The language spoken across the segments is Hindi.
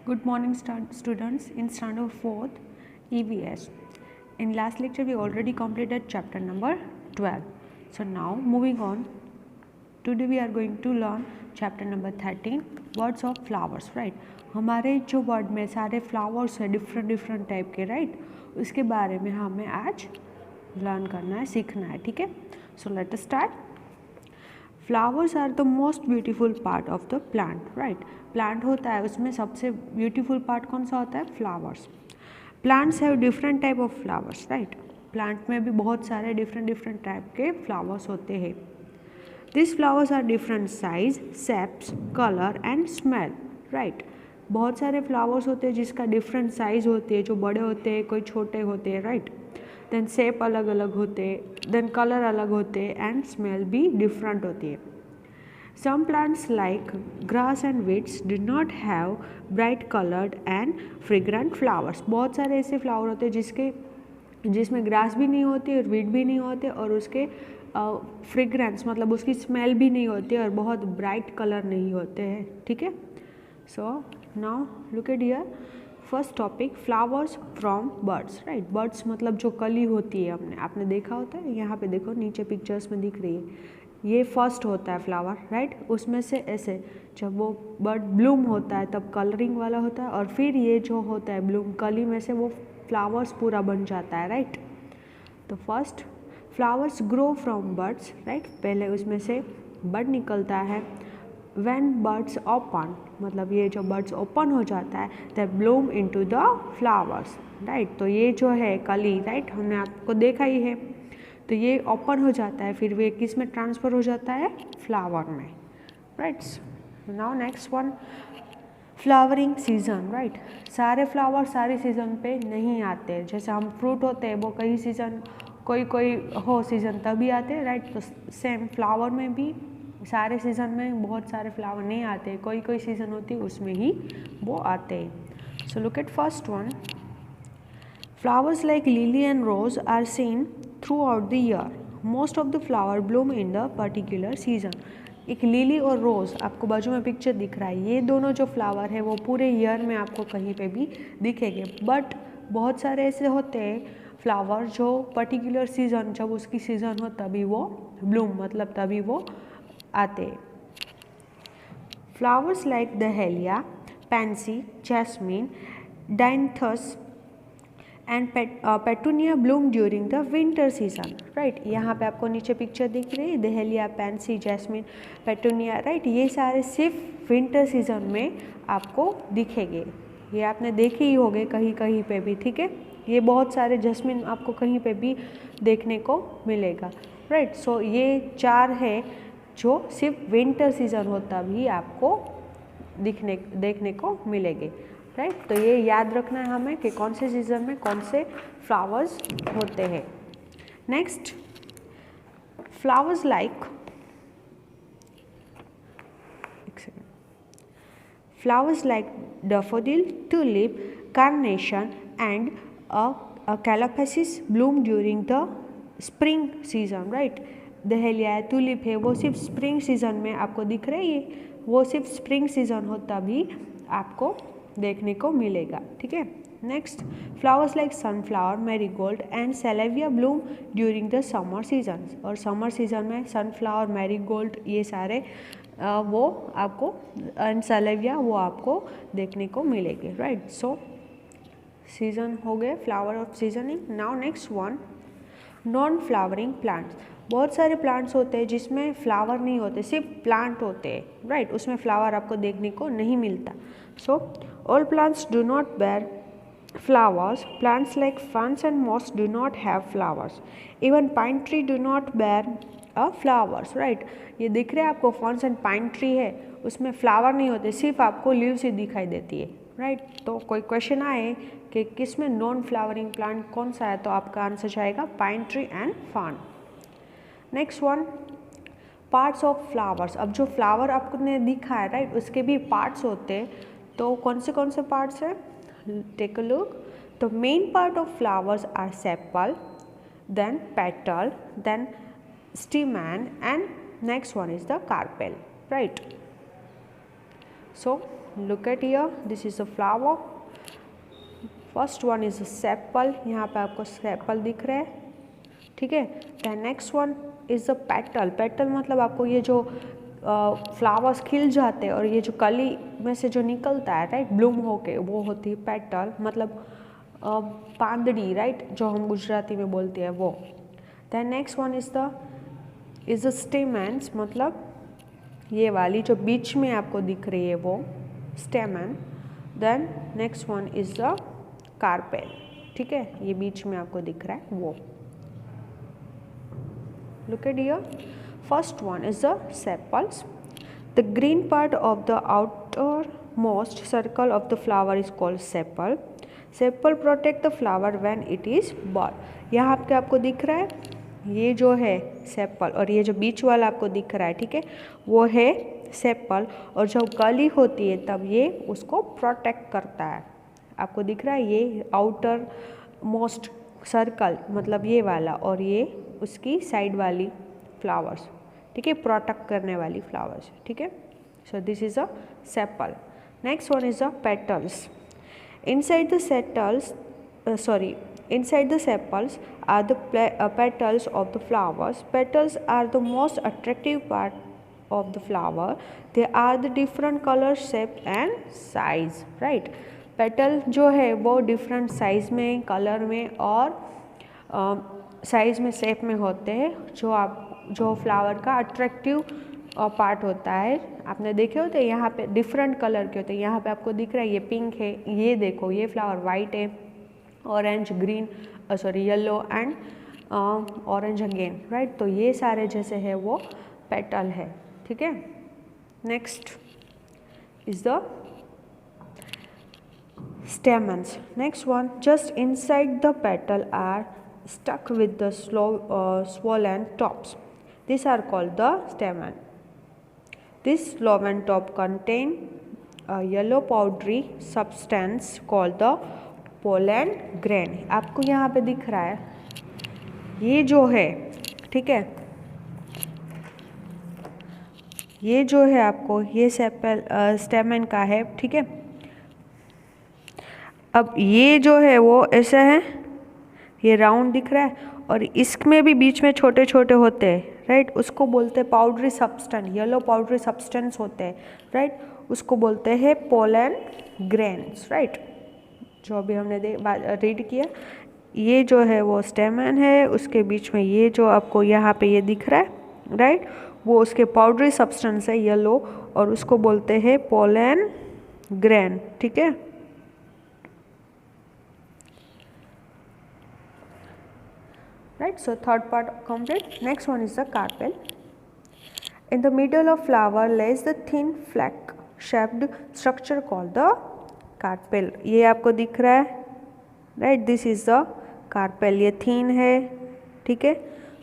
Good morning, students in standard 4th EVS. In last lecture, we already completed chapter number 12. So now moving on, today we are going to learn chapter number 13, words of flowers, right? हमारे जो वर्ड में सारे फ्लावर्स है डिफरेंट टाइप के, राइट? उसके बारे में हमें आज लर्न करना है, सीखना है, ठीक है? So let us start. Flowers are the most beautiful part of the plant, right? Plant होता है, उसमें सबसे ब्यूटीफुल पार्ट कौन सा होता है? Flowers. Plants have different type of flowers, right? Plant में भी बहुत सारे डिफरेंट टाइप के फ्लावर्स होते हैं. This flowers are different size, shapes, colour and smell, right? बहुत सारे फ्लावर्स होते हैं जिसका डिफरेंट साइज होती है, जो बड़े होते हैं, कोई छोटे होते हैं, राइट? देन शेप अलग अलग होते हैं, देन कलर अलग होते हैं एंड स्मेल भी डिफरेंट होती है. Some plants like grass and weeds do not have bright coloured and fragrant flowers. बहुत सारे ऐसे फ्लावर होते हैं जिसमें ग्रास भी नहीं होती और वीड भी नहीं होते और उसके फ्रेग्रेंस मतलब उसकी स्मेल भी नहीं होती और बहुत ब्राइट कलर नहीं होते हैं, ठीक है? So now look at here. First topic, flowers from birds, right? Birds मतलब जो कली होती है, आपने देखा होता है. यहाँ पे देखो नीचे पिक्चर्स में दिख रही है, ये फर्स्ट होता है फ्लावर, राइट? उसमें से ऐसे जब वो बर्ड ब्लूम होता है तब कलरिंग वाला होता है और फिर ये जो होता है ब्लूम कली में से वो फ्लावर्स पूरा बन जाता है, राइट? तो first flowers grow from birds, right? पहले उसमें से बर्ड निकलता है. When buds open, मतलब ये जो बर्ड्स ओपन हो जाता है, they bloom into the flowers, right? तो ये जो है कली, राइट, हमने आपको देखा ही है. तो ये ओपन हो जाता है, फिर वे किस में ट्रांसफ़र हो जाता है? फ्लावर में, right? Now next one, flowering season, right? सारे फ्लावर सारी सीज़न पे नहीं आते. जैसे हम फ्रूट होते हैं वो कई सीज़न कोई हो सीज़न तभी आते हैं, राइट? तो सेम फ्लावर में भी सारे सीज़न में बहुत सारे फ्लावर नहीं आते, कोई सीज़न होती है उसमें ही वो आते हैं. So look at first one. Flowers like lily and rose are seen throughout the year. Most of the flower bloom in the particular season. एक लिली और रोज़ आपको बाजू में पिक्चर दिख रहा है, ये दोनों जो फ्लावर है वो पूरे ईयर में आपको कहीं पे भी दिखेंगे. बट बहुत सारे ऐसे होते हैं फ्लावर जो पर्टिकुलर सीज़न, जब उसकी सीज़न हो तभी वो ब्लूम मतलब तभी वो आते. Flowers like dahlia, pansy, jasmine, dianthus and petunia bloom during the winter season, right? यहाँ पे आपको नीचे पिक्चर दिख रही है, dahlia, pansy, jasmine, petunia, right? ये सारे सिर्फ विंटर सीजन में आपको दिखेंगे. ये आपने देखे ही होंगे कहीं पे भी, ठीक है? ये बहुत सारे जैस्मिन आपको कहीं पे भी देखने को मिलेगा, राइट? सो ये चार है जो सिर्फ विंटर सीजन हो तभी आपको देखने को मिलेंगे, राइट? तो ये याद रखना है हमें कि कौन से सीजन में कौन से फ्लावर्स होते हैं. Next, flowers like daffodil, tulip, carnation and calapasis bloom during the spring season, right? Dahlia है, ट्यूलिप है, वो सिर्फ स्प्रिंग सीजन में आपको दिख रही है, वो सिर्फ स्प्रिंग सीजन हो तभी आपको देखने को मिलेगा, ठीक है? Next, flowers like sunflower, marigold and salvia bloom during the summer season. और समर सीजन में सनफ्लावर, मैरीगोल्ड ये सारे वो आपको एंड सेलेविया वो आपको देखने को मिलेंगे, राइट? सो सीजन हो गए, flower of seasoning. Now next one, non flowering plants. बहुत सारे प्लांट्स होते हैं जिसमें फ्लावर नहीं होते, सिर्फ प्लांट होते हैं, राइट? उसमें फ्लावर आपको देखने को नहीं मिलता. So all plants do not bear flowers. Plants like ferns and moss do not have flowers. Even pine tree do not bear flowers, right? ये दिख रहे हैं आपको, ferns एंड पाइन ट्री है, उसमें फ्लावर नहीं होते, सिर्फ आपको लीव्स ही दिखाई देती है, राइट? तो कोई क्वेश्चन आए कि किस में नॉन फ्लावरिंग प्लांट कौन सा है, तो आपका आंसर जाएगा pine tree and fern. Next one, parts of flowers. अब जो फ्लावर आपने दिखा है, राइट, उसके भी पार्ट्स होते हैं. तो कौन से पार्ट्स हैं? Take a look. तो main part of flowers are sepal, then petal, then stamen and next one is the carpel, right? So look at here, this is a flower. First one is a sepal, यहाँ पे आपको सेपल दिख रहा है, ठीक है। Then next one is a petal. Petal मतलब आपको ये जो फ्लावर्स खिल जाते हैं और ये जो कली में से जो निकलता है, राइट, ब्लूम होके, वो होती है पेटल, मतलब पांदड़ी, राइट, जो हम गुजराती में बोलते हैं वो। Then next one is the stamens, मतलब ये वाली जो बीच में आपको दिख रही है वो stamen. Then next one is the carpel, ठीक है, ये बीच में आपको दिख रहा है वो। Look at here. First one is the sepals. The green part of the outermost circle of the flower is called sepal. Sepal protect the flower when it is bud. यहाँ पे आपको दिख रहा है ये जो है सेपल, और ये जो बीच वाला आपको दिख रहा है, ठीक है, वो है सेपल। और जब कली होती है तब ये उसको प्रोटेक्ट करता है। आपको दिख रहा है ये आउटर मोस्ट सर्कल, मतलब ये वाला, और ये उसकी साइड वाली फ्लावर्स, ठीक है, प्रोटेक्ट करने वाली फ्लावर्स, ठीक है। So this is a sepal. Next one is a petals. Inside the sepals are the petals of the flowers. Petals are the most attractive part of the flower. They are the different color, shape and size, right. Petal जो है वो डिफरेंट साइज में, कलर में और साइज में, शेप में होते हैं, जो फ्लावर का अट्रैक्टिव पार्ट होता है। आपने देखे होते हैं यहाँ पे डिफरेंट कलर के होते हैं। यहाँ पे आपको दिख रहा है ये पिंक है, ये देखो ये फ्लावर वाइट है, orange, green, sorry yellow and orange again, right. तो ये सारे जैसे है वो पेटल है, ठीक है। Next is the stamens. Next one, just inside the petal are stuck with the swollen tops. These are called the stamen. This swollen top contain a yellow powdery substance called the pollen grain. आपको यहाँ पे दिख रहा है ये जो है, ठीक है, ये जो है आपको ये सेपल स्टेमन का है, ठीक है। अब ये जो है वो ऐसा है, ये राउंड दिख रहा है, और इसमें भी बीच में छोटे छोटे होते हैं, राइट, उसको बोलते हैं powdery substance, yellow powdery substance होते हैं, राइट, उसको बोलते हैं पोलन ग्रेन्स, राइट, जो अभी हमने रीड किया। ये जो है वो स्टेमन है, उसके बीच में ये जो आपको यहाँ पे ये दिख रहा है, राइट, वो उसके पाउडरी सब्सटेंस है येलो, और उसको बोलते हैं पोलन ग्रेन, ठीक है। Right, so third part complete. Next one is the carpel. In the middle of flower lays the thin fleck shaped structure called the carpel. ये आपको दिख रहा है, right, this is the carpel, ये thin है, ठीक है।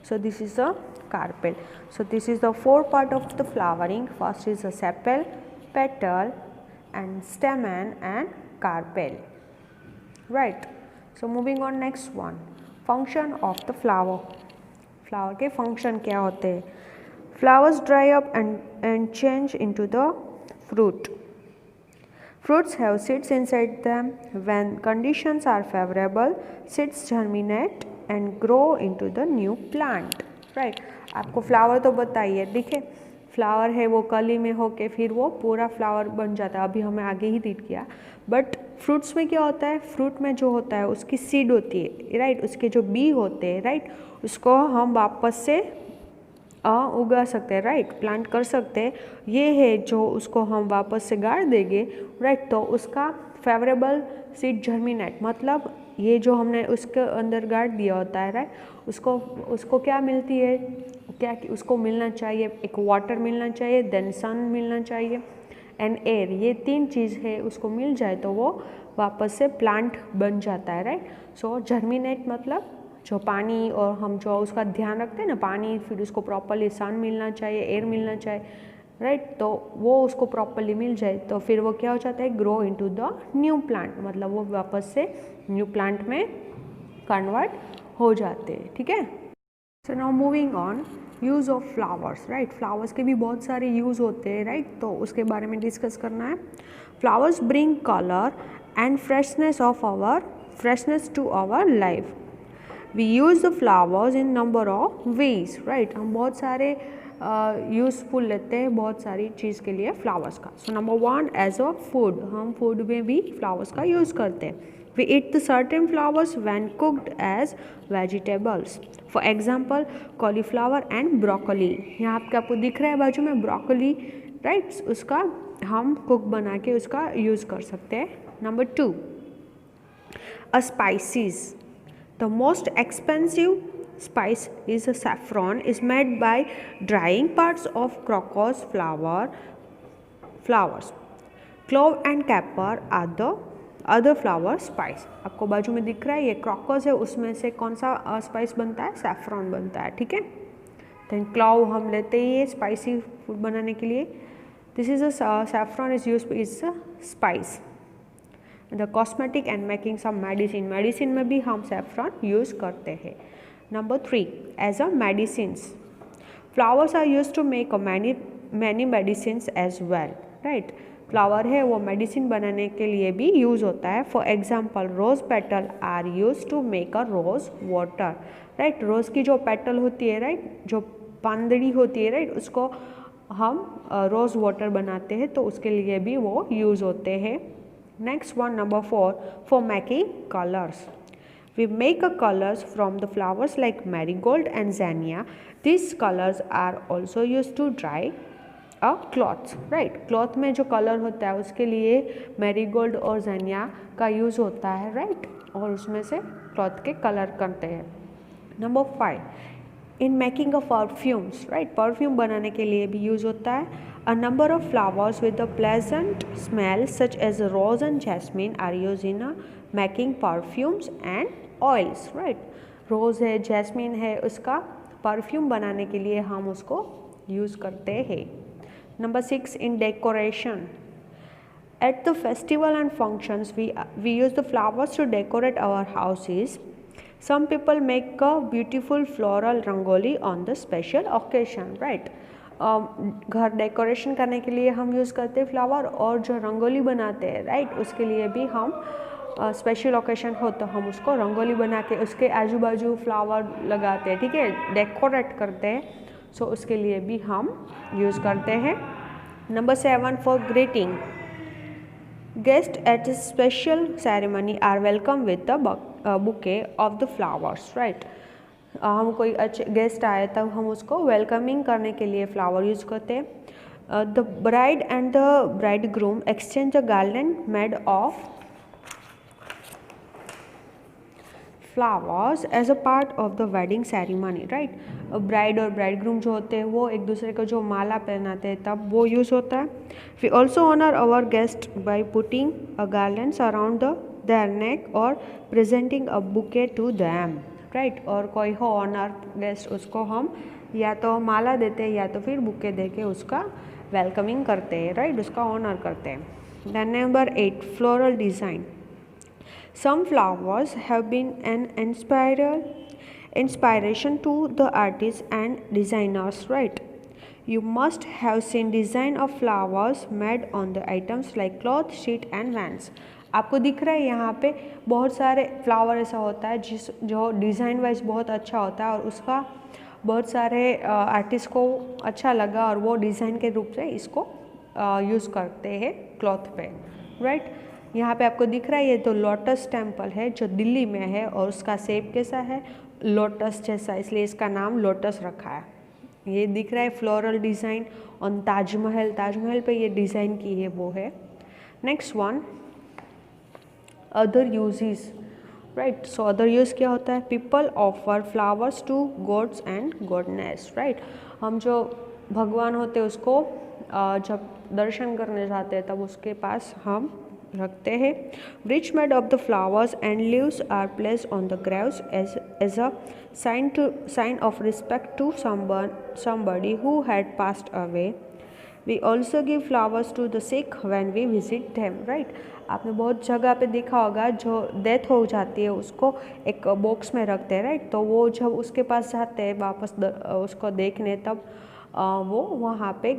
So this is the carpel. So this is the four part of the flowering. First is the sepal, petal and stamen and carpel, right. So moving on, next one, function of the flower. Flower के फंक्शन क्या होते हैं? Flowers dry up and change into the fruit. Fruits have seeds inside them. When conditions are favourable seeds germinate and grow into the new plant, right. आपको फ्लावर तो बताइए, देखिए फ्लावर है वो कली में होके फिर वो पूरा फ्लावर बन जाता है, अभी हमें आगे ही रीड किया। बट फ्रूट्स में क्या होता है? फ्रूट में जो होता है उसकी सीड होती है, राइट, उसके जो बी होते हैं, राइट, उसको हम वापस से उगा सकते हैं, राइट, प्लांट कर सकते हैं। ये है जो उसको हम वापस से गाड़ देंगे, राइट, तो उसका फेवरेबल सीड जर्मिनेट, मतलब ये जो हमने उसके अंदर गाड़ दिया होता है, राइट, उसको क्या मिलती है, क्या उसको मिलना चाहिए, एक वाटर मिलना चाहिए, देन सन मिलना चाहिए एंड एयर, ये तीन चीज़ है, उसको मिल जाए तो वो वापस से प्लांट बन जाता है, राइट। सो जर्मिनेट मतलब जो पानी और हम जो उसका ध्यान रखते हैं ना, पानी, फिर उसको प्रॉपरली सन मिलना चाहिए, एयर मिलना चाहिए, राइट, तो वो उसको प्रॉपरली मिल जाए तो फिर वो क्या हो जाता है, grow into the new plant, मतलब वो वापस से न्यू प्लांट में कन्वर्ट हो जाते हैं, ठीक है। So now moving on, use of flowers, right. Flowers के भी बहुत सारे यूज़ होते हैं, राइट, तो उसके बारे में डिस्कस करना है। Flowers bring colour and freshness to our life. We use the flowers in number of ways, right. हम बहुत सारे यूज़फुल लेते हैं बहुत सारी चीज़ के लिए फ्लावर्स का। So number 1, as a food, हम फूड में भी फ्लावर्स का यूज़ करते हैं। We eat the certain flowers when cooked as vegetables. For example, cauliflower and broccoli. यहाँ पे आपको दिख रहा है बाजू में ब्रोकली, राइट, उसका हम कुक बना के उसका यूज़ कर सकते हैं। Number 2, spices. The most expensive spice is a saffron, is made by drying parts of crocus flowers. Clove and pepper are the other flower spice. आपको बाजू में दिख रहा है ये क्रॉकस है, उसमें से कौन सा स्पाइस बनता है? सैफरॉन बनता है, ठीक है। देन क्लॉव हम लेते ही है स्पाइसी फूड बनाने के लिए। This is a saffron is use is a spice. The cosmetic and making some medicine, medicine में भी हम सैफरॉन यूज करते हैं। Number 3, as a medicines, flowers are use to make many medicines as well, right. Flower है वो मेडिसिन बनाने के लिए भी यूज़ होता है। For example, rose petal are use to make a rose water, right. Rose की जो पेटल होती है, राइट, जो पंदड़ी होती है, राइट, उसको हम रोज़ वाटर बनाते हैं, तो उसके लिए भी वो यूज़ होते हैं। Next one, number 4, for making colours. We make a colors from the flowers like marigold and zinnia. These colors are also used to dry a cloth, right। Cloth में जो कलर होता है उसके लिए मैरीगोल्ड और ज़ैनिया का यूज़ होता है, राइट, और उसमें से क्लॉथ के कलर करते हैं। Number 5, in making a perfumes, right, perfume बनाने के लिए भी यूज़ होता है। A number of flowers with a pleasant smell such as rose and jasmine are use in a making perfumes and oils, right. Rose है, जैस्मिन है, उसका परफ्यूम बनाने के लिए हम उसको यूज़ करते हैं। Number 6, in decoration. At the festival and functions, we use the flowers to decorate our houses. Some people make a beautiful floral rangoli on the special occasion, right? घर डेकोरेशन करने के लिए हम यूज़ करते हैं फ्लावर, और जो रंगोली बनाते हैं, राइट, उसके लिए भी हम स्पेशल ओकेशन हो तो हम उसको रंगोली बना के उसके आजू बाजू फ्लावर लगाते हैं, ठीक है, डेकोरेट करते हैं। सो उसके लिए भी हम यूज़ करते हैं। Number 7, for greeting, guest at a special ceremony are welcome with the bouquet of the flowers, right. हम कोई अच्छे गेस्ट आए तब हम उसको वेलकमिंग करने के लिए फ्लावर यूज़ करते हैं। The bride and the bridegroom exchange a garland made of flowers as a part of the wedding ceremony, right. Bride और ब्राइड ग्रूम जो होते हैं वो एक दूसरे को जो माला पहनाते हैं तब वो यूज़ होता है। We also honour our guest by putting a garlands around their neck और presenting a bouquet to them, right. और कोई हो ऑनर गेस्ट, उसको हम या तो माला देते हैं या तो फिर बुके दे के उसका वेलकमिंग करते हैं, राइट, उसका ऑनर करते हैं। Then number 8, floral design. Some flowers have been an inspiration to the artists and designers, right? You must have seen design of flowers made on the items like cloth, sheet and vans. आपको दिख रहा है यहाँ पे बहुत सारे फ्लावर ऐसा होता है जो डिज़ाइन वाइज बहुत अच्छा होता है और उसका बहुत सारे आर्टिस्ट को अच्छा लगा और वो डिज़ाइन के रूप से इसको यूज़ करते हैं क्लॉथ पे, राइट। यहाँ पे आपको दिख रहा है ये तो लोटस टेम्पल है जो दिल्ली में है और उसका शेप कैसा है? लोटस जैसा, इसलिए इसका नाम लोटस रखा है। ये दिख रहा है floral design on Taj Mahal, Taj Mahal पे ये डिज़ाइन की है वो है। Next one, other uses, right. So other use क्या होता है? People offer flowers to gods and goddess, right. हम जो भगवान होते हैं उसको जब दर्शन करने जाते हैं तब उसके पास हम रखते हैं। Wreaths made of the flowers and leaves are placed on the graves as a sign of respect to somebody who had passed away. We also give flowers to the sick when we visit them, right. आपने बहुत जगह पे देखा होगा जो डेथ हो जाती है उसको एक बॉक्स में रखते हैं, राइट। तो वो जब उसके पास जाते हैं वापस उसको देखने, तब वो वहाँ पे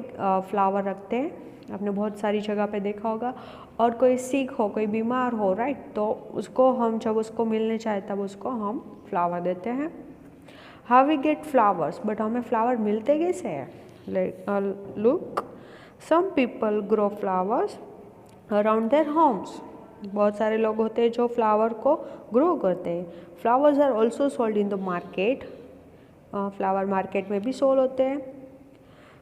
फ्लावर रखते हैं। आपने बहुत सारी जगह पे देखा होगा। और कोई सिक हो, कोई बीमार हो, राइट, तो उसको हम जब उसको मिलने चाहे तब उसको हम फ्लावर देते हैं। How we get flowers, but हमें फ्लावर मिलते कैसे हैं। Look, some people grow flowers around their homes. बहुत सारे लोग होते हैं जो फ्लावर को ग्रो करते हैं। Flowers are also sold in the market, flower market में भी सोल होते हैं।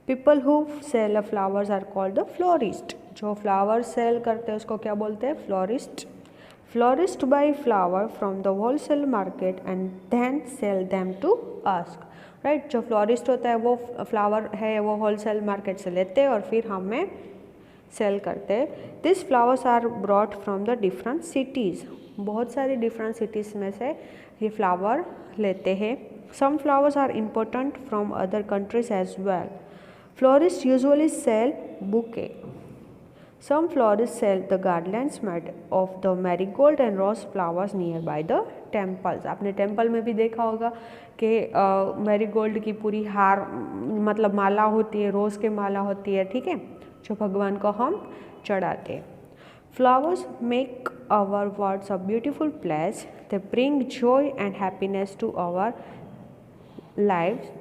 People who sell a flowers are called the florist. जो फ्लावर सेल करते हैं उसको क्या बोलते हैं, florist. Florist buy flower from the wholesale market and then sell them to us, right. जो फ्लोरिस्ट होता है वो फ्लावर है वो होलसेल मार्केट से लेते हैं और फिर हमें सेल करते हैं। This flowers are brought from the different cities. बहुत सारी डिफरेंट सिटीज़ में से ये फ्लावर लेते हैं। Some flowers are important from other countries as well. Florists usually sell bouquet. Some florists sell the garlands made of the marigold and rose flowers nearby the temples. आपने टेम्पल में भी देखा होगा कि मैरीगोल्ड की पूरी हार मतलब माला होती है, रोज़ की माला होती है, ठीक है, जो भगवान को हम चढ़ाते हैं। Flowers make our world a beautiful place. They bring joy and happiness to our lives.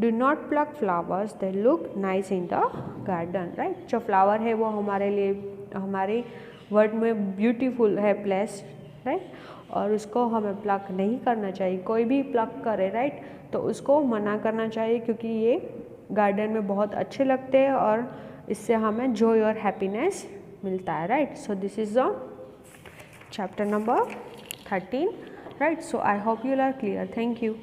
Do not pluck flowers, they look nice in the garden, right। जो फ्लावर है वो हमारे लिए हमारे वर्ल्ड में ब्यूटीफुल है प्लेस, राइट, और उसको हमें प्लक नहीं करना चाहिए। कोई भी प्लक करे, राइट, तो उसको मना करना चाहिए क्योंकि ये गार्डन में बहुत अच्छे लगते हैं और इससे हमें जॉय और हैप्पीनेस मिलता है, right. So this is the chapter number 13, right. So I hope you are clear. Thank you.